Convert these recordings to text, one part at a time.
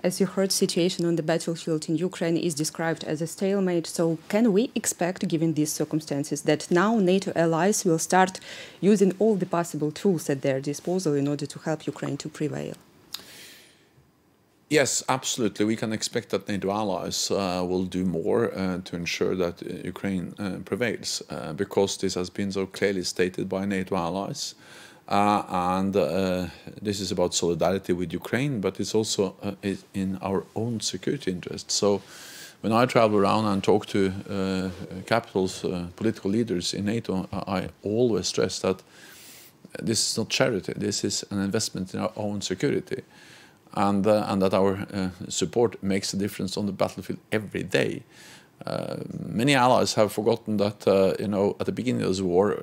As you heard, situation on the battlefield in Ukraine is described as a stalemate. So can we expect, given these circumstances, that now NATO allies will start using all the possible tools at their disposal in order to help Ukraine to prevail? Yes, absolutely. We can expect that NATO allies will do more to ensure that Ukraine prevails, because this has been so clearly stated by NATO allies. And this is about solidarity with Ukraine, but it's also in our own security interests. So when I travel around and talk to capitals, political leaders in NATO, I always stress that this is not charity, this is an investment in our own security. And that our support makes a difference on the battlefield every day. Many allies have forgotten that, at the beginning of the war,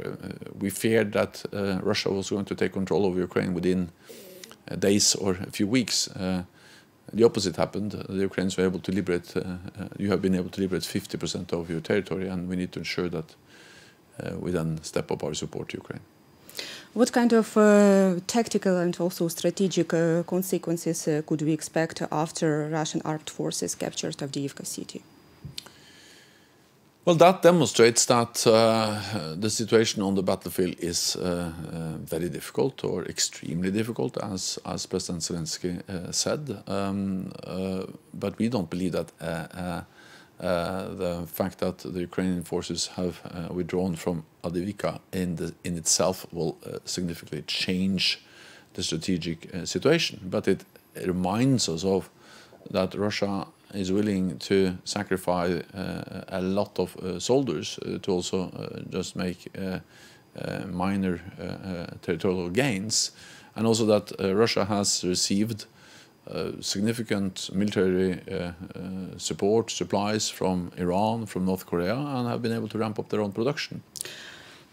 we feared that Russia was going to take control of Ukraine within days or a few weeks. The opposite happened. The Ukrainians were able to liberate, you have been able to liberate 50% of your territory, and we need to ensure that we then step up our support to Ukraine. What kind of tactical and also strategic consequences could we expect after Russian armed forces captured Avdiivka city? Well, that demonstrates that the situation on the battlefield is very difficult, or extremely difficult, as President Zelensky said. But we don't believe that the fact that the Ukrainian forces have withdrawn from Avdiivka in itself will significantly change the strategic situation. But it reminds us of that Russia is willing to sacrifice a lot of soldiers to also just make minor territorial gains, and also that Russia has received significant military support, supplies from Iran, from North Korea, and have been able to ramp up their own production.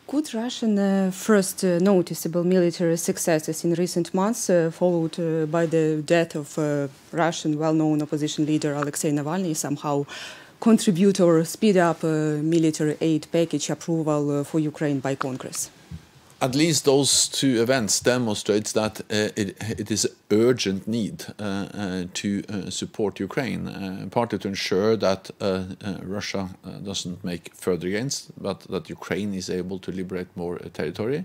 Could Russian first noticeable military successes in recent months, followed by the death of Russian well-known opposition leader Alexei Navalny, somehow contribute or speed up military aid package approval for Ukraine by Congress? At least those two events demonstrates that it is an urgent need to support Ukraine, partly to ensure that Russia doesn't make further gains, but that Ukraine is able to liberate more territory.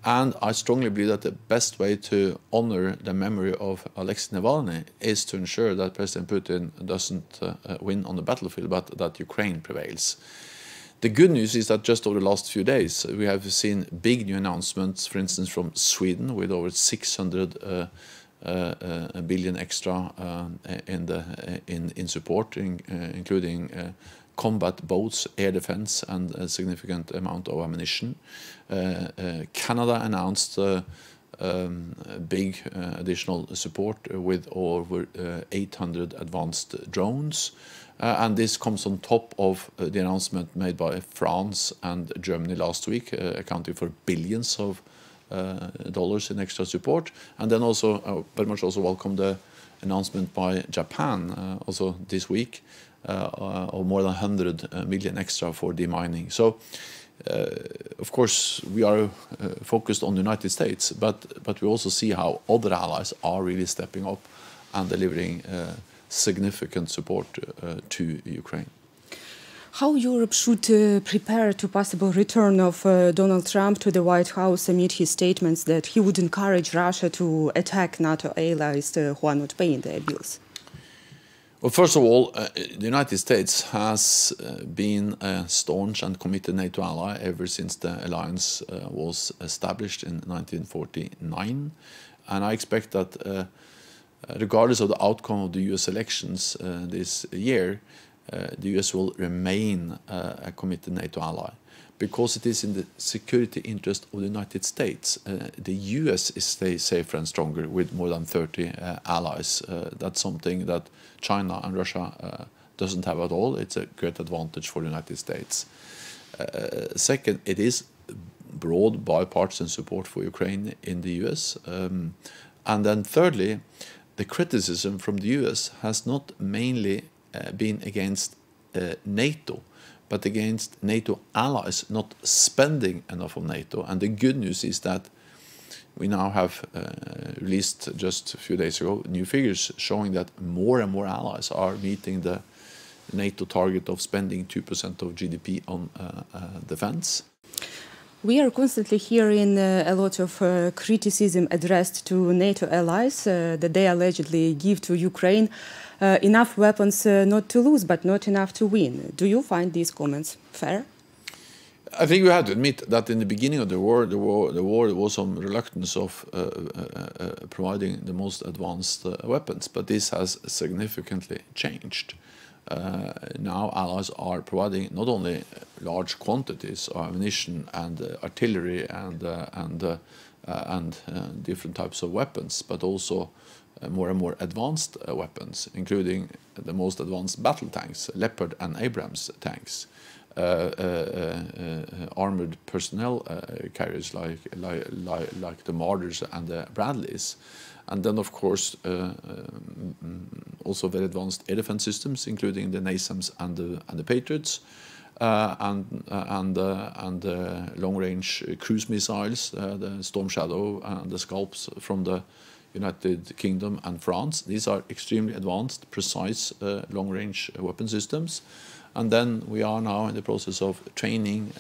And I strongly believe that the best way to honor the memory of Alexei Navalny is to ensure that President Putin doesn't win on the battlefield, but that Ukraine prevails. The good news is that just over the last few days, we have seen big new announcements, for instance, from Sweden, with over 600 billion extra in support, including combat boats, air defense, and a significant amount of ammunition. Canada announced big additional support with over 800 advanced drones. And this comes on top of the announcement made by France and Germany last week, accounting for billions of dollars in extra support. And then also very much also welcome the announcement by Japan also this week of more than 100 million extra for demining. So of course we are focused on the United States, but we also see how other allies are really stepping up and delivering significant support to Ukraine. How Europe should prepare to possible return of Donald Trump to the White House amid his statements that he would encourage Russia to attack NATO allies who are not paying their bills? Well, first of all, the United States has been a staunch and committed NATO ally ever since the alliance was established in 1949. And I expect that regardless of the outcome of the US elections this year, the US will remain a committed NATO ally, because it is in the security interest of the United States. The US is safer and stronger with more than 30 allies. That's something that China and Russia doesn't have at all. It's a great advantage for the United States. Second, it is broad bipartisan support for Ukraine in the US. And then thirdly, the criticism from the US has not mainly been against NATO, but against NATO allies not spending enough on NATO. And the good news is that we now have released just a few days ago new figures showing that more and more allies are meeting the NATO target of spending 2% of GDP on defense. We are constantly hearing a lot of criticism addressed to NATO allies that they allegedly give to Ukraine enough weapons not to lose, but not enough to win. Do you find these comments fair? I think we have to admit that in the beginning of the war, there was some reluctance of providing the most advanced weapons, but this has significantly changed. Now allies are providing not only large quantities of ammunition and artillery and different types of weapons, but also more and more advanced weapons, including the most advanced battle tanks, Leopard and Abrams tanks, armored personnel carriers like the Marders and the Bradleys. And then, of course, also very advanced air defense systems, including the NASAMS and the Patriots, and long-range cruise missiles, the Storm Shadow and the Scalps from the United Kingdom and France. These are extremely advanced, precise, long-range weapon systems. And then we are now in the process of training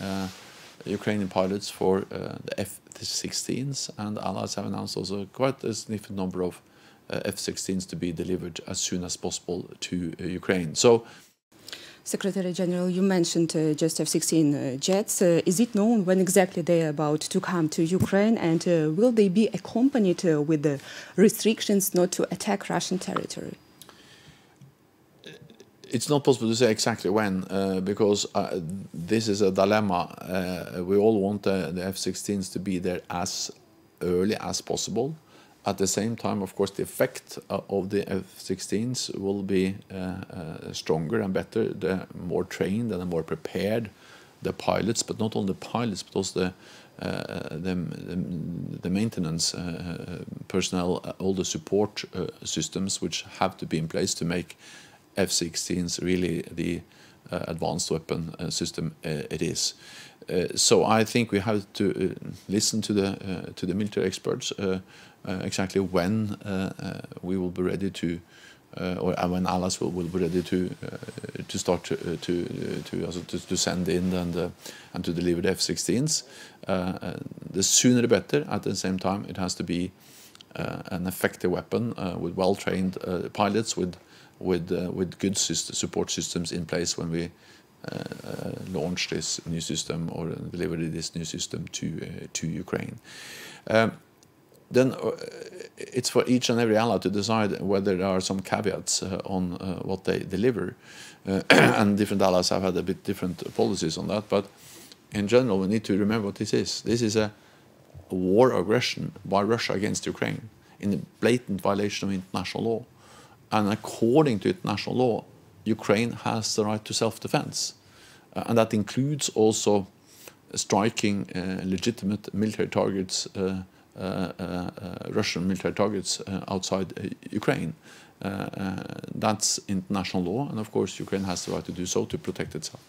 Ukrainian pilots for the F-16s, and allies have announced also quite a significant number of F-16s to be delivered as soon as possible to Ukraine. So, Secretary General, you mentioned just F-16 jets. Is it known when exactly they are about to come to Ukraine, and will they be accompanied with the restrictions not to attack Russian territory? It's not possible to say exactly when, because this is a dilemma. We all want the F-16s to be there as early as possible. At the same time, of course, the effect of the F-16s will be stronger and better, the more trained and the more prepared the pilots, but not only the pilots, but also the maintenance personnel, all the support systems which have to be in place to make F-16s really the advanced weapon system it is. So I think we have to listen to the military experts exactly when we will be ready to, or when allies will be ready to start to send in and to deliver the F-16s. The sooner the better. At the same time, it has to be an effective weapon with well-trained pilots, with good support systems in place when we launch this new system or deliver this new system to Ukraine. Then it's for each and every ally to decide whether there are some caveats on what they deliver, and different allies have had a bit different policies on that. But in general, we need to remember what this is. This is a war aggression by Russia against Ukraine in a blatant violation of international law. And according to international law, Ukraine has the right to self-defense. And that includes also striking legitimate military targets, Russian military targets outside Ukraine. That's international law, and of course Ukraine has the right to do so to protect itself.